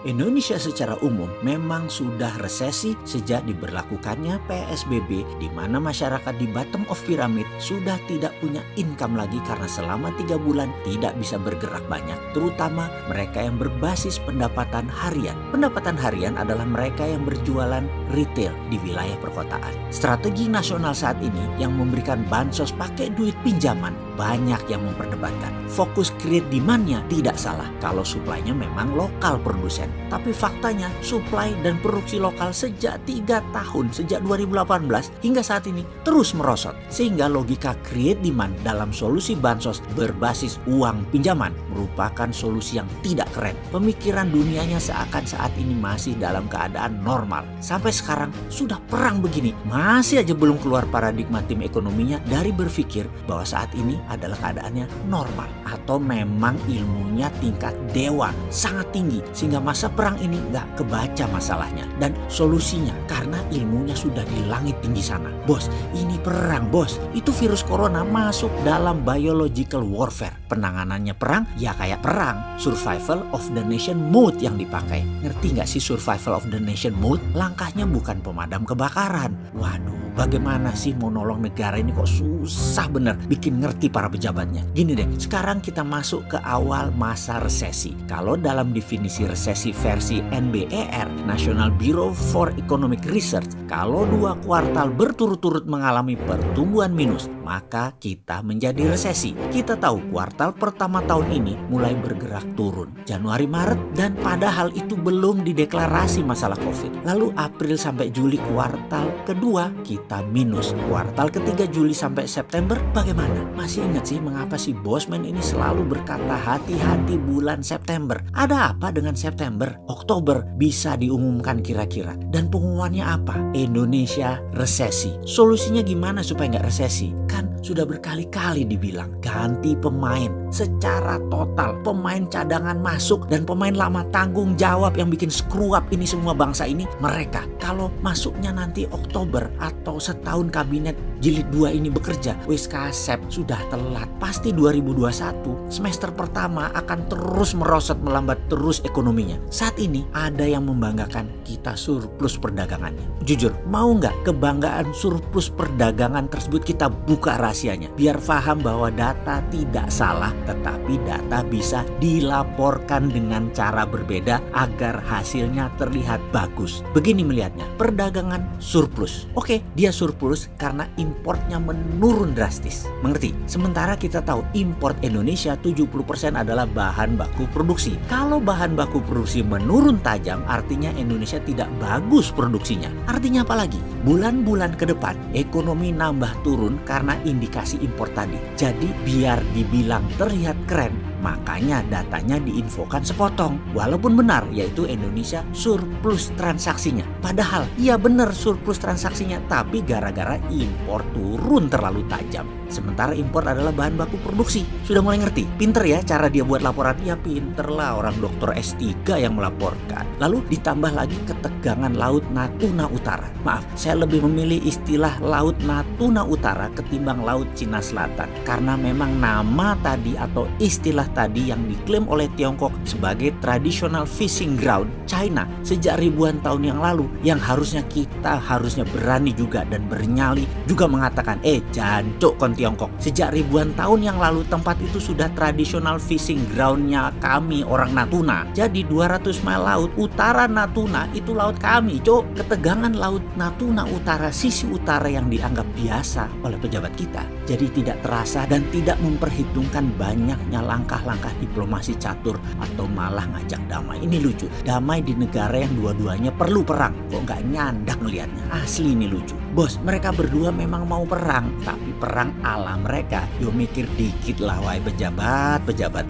Indonesia secara umum memang sudah resesi sejak diberlakukannya PSBB, di mana masyarakat di bottom of pyramid sudah tidak punya income lagi karena selama 3 bulan tidak bisa bergerak banyak, terutama mereka yang berbasis pendapatan harian. Pendapatan harian adalah mereka yang berjualan retail di wilayah perkotaan. Strategi nasional saat ini yang memberikan bansos pakai duit pinjaman, banyak yang memperdebatkan. Fokus create demand-nya tidak salah kalau supply-nya memang lokal produsen. Tapi faktanya supply dan produksi lokal sejak 3 tahun, sejak 2018 hingga saat ini terus merosot. Sehingga logika create demand dalam solusi bansos berbasis uang pinjaman merupakan solusi yang tidak keren. Pemikiran dunianya seakan saat ini masih dalam keadaan normal. Sampai sekarang sudah perang begini, masih aja belum keluar paradigma tim ekonominya dari berpikir bahwa saat ini adalah keadaannya normal. Atau memang ilmunya tingkat dewa, sangat tinggi sehingga masa perang ini nggak kebaca masalahnya dan solusinya karena ilmunya sudah di langit tinggi sana. Bos, ini perang bos, itu virus corona masuk dalam biological warfare. Penanganannya perang ya kayak perang, survival of the nation mode yang dipakai. Ngerti nggak sih survival of the nation mode? Langkahnya bukan pemadam kebakaran. Waduh, bagaimana sih mau nolong negara ini kok susah bener bikin ngerti para pejabatnya. Gini deh, sekarang kita masuk ke awal masa resesi. Kalau dalam definisi resesi versi NBER, National Bureau for Economic Research, kalau 2 kuartal berturut-turut mengalami pertumbuhan minus, maka kita menjadi resesi. Kita tahu kuartal pertama tahun ini mulai bergerak turun, Januari Maret, dan padahal itu belum dideklarasi masalah COVID. Lalu April sampai Juli kuartal kedua kita minus. Kuartal ketiga Juli sampai September bagaimana? Masih ingat sih mengapa si Bosman ini selalu berkata hati-hati bulan September? Ada apa dengan September? Oktober bisa diumumkan kira-kira. Dan pengumumannya apa? Indonesia resesi. Solusinya gimana supaya nggak resesi? Kan sudah berkali-kali dibilang ganti pemain secara total. Pemain cadangan masuk dan pemain lama tanggung jawab yang bikin screw up ini semua bangsa ini mereka. Kalau masuknya nanti Oktober atau setahun kabinet jilid 2 ini bekerja, wis kasep sudah telat. Pasti 2021 semester pertama akan terus merosot, melambat terus ekonominya. Saat ini ada yang membanggakan kita surplus perdagangannya. Jujur, mau nggak kebanggaan surplus perdagangan tersebut kita buka rahasianya? Biar paham bahwa data tidak salah, tetapi data bisa dilaporkan dengan cara berbeda agar hasilnya terlihat bagus. Begini melihatnya, perdagangan surplus. Oke, dia surplus karena importnya menurun drastis. Mengerti? Sementara kita tahu import Indonesia 70% adalah bahan baku produksi. Kalau bahan baku produksi menurun tajam, artinya Indonesia tidak bagus produksinya. Artinya apa lagi? Bulan-bulan ke depan ekonomi nambah turun karena indikasi impor tadi. Jadi biar dibilang terlihat keren, makanya datanya diinfokan sepotong. Walaupun benar, yaitu Indonesia surplus transaksinya. Padahal, iya benar surplus transaksinya, tapi gara-gara impor turun terlalu tajam. Sementara impor adalah bahan baku produksi. Sudah mulai ngerti? Pinter ya cara dia buat laporan? Ya pinter lah, orang doktor S3 yang melaporkan. Lalu ditambah lagi ketegangan Laut Natuna Utara. Maaf, saya lebih memilih istilah Laut Natuna Utara ketimbang Laut Cina Selatan. Karena memang nama tadi atau istilah tadi yang diklaim oleh Tiongkok sebagai traditional fishing ground China sejak ribuan tahun yang lalu, yang harusnya kita berani juga dan bernyali juga mengatakan jancuk kon Tiongkok. Sejak ribuan tahun yang lalu tempat itu sudah traditional fishing groundnya kami orang Natuna. Jadi 200 mil laut utara Natuna itu laut kami, cuk. Ketegangan Laut Natuna Utara sisi utara yang dianggap biasa oleh pejabat kita jadi tidak terasa dan tidak memperhitungkan banyaknya langkah-langkah diplomasi catur atau malah ngajak damai. Ini lucu, damai di negara yang dua-duanya perlu perang, kok nggak nyandak ngelihatnya. Asli ini lucu. Bos, mereka berdua memang mau perang, tapi perang ala mereka. Yo mikir dikit lah wahai pejabat.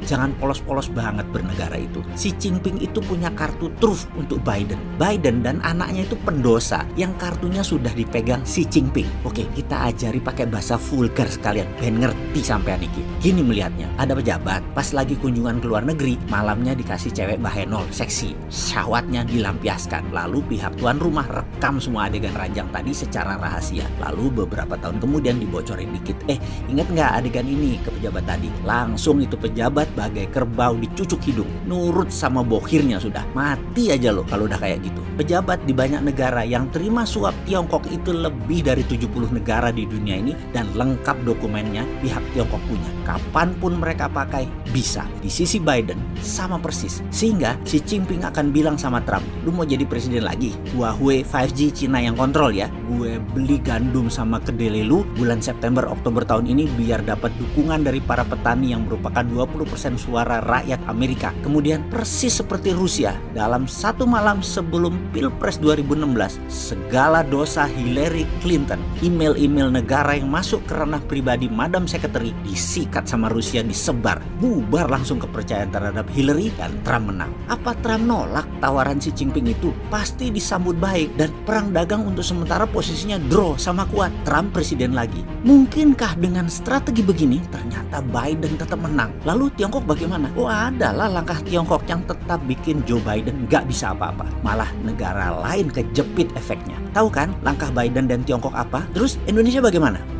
Jangan polos-polos banget bernegara itu. Xi Jinping itu punya kartu truf untuk Biden. Biden dan anaknya itu pendosa yang kartunya sudah dipegang Xi Jinping. Oke, kita ajari pakai bahasa vulgar sekalian, ben ngerti sampean iki. Gini melihatnya, ada pejabat pas lagi kunjungan ke luar negeri, malamnya dikasih cewek bahenol seksi. syahwatnya dilampiaskan. Lalu pihak tuan rumah rekam semua adegan ranjang tadi secara rahasia. Lalu beberapa tahun kemudian dibocorin dikit. Ingat nggak adegan ini ke pejabat tadi? Langsung itu pejabat bagai kerbau dicucuk hidung. Nurut sama bohirnya sudah. Mati aja lo kalau udah kayak gitu. Pejabat di banyak negara yang terima suap Tiongkok itu lebih dari 70 negara di dunia ini, dan lengkap dokumennya pihak Tiongkok punya. Kapanpun mereka pakai bisa. Di sisi Biden sama persis. Sehingga Xi Jinping akan bilang sama Trump, lu mau jadi presiden lagi? Huawei 5G Cina yang kontrol ya. Gue beli gandum sama kedelai lu bulan September Oktober tahun ini biar dapat dukungan dari para petani yang merupakan 20% suara rakyat Amerika. Kemudian persis seperti Rusia, dalam satu malam sebelum Pilpres 2016, segala dosa Hillary Clinton, email-email negara yang masuk ke ranah pribadi Madam Secretary disikat sama Rusia, disebar. Bubar langsung kepercayaan terhadap Hillary dan Trump menang. Apa Trump nolak tawaran Xi Jinping itu? Pasti disambut baik dan perang dagang untuk sementara posisinya draw sama kuat. Trump presiden lagi. Mungkinkah dengan strategi begini ternyata Biden tetap menang? Lalu Tiongkok bagaimana? Adalah langkah Tiongkok yang tetap bikin Joe Biden nggak bisa apa-apa. Malah negara lain kejepit efeknya. Tahu kan langkah Biden dan Tiongkok apa? Terus Indonesia bagaimana?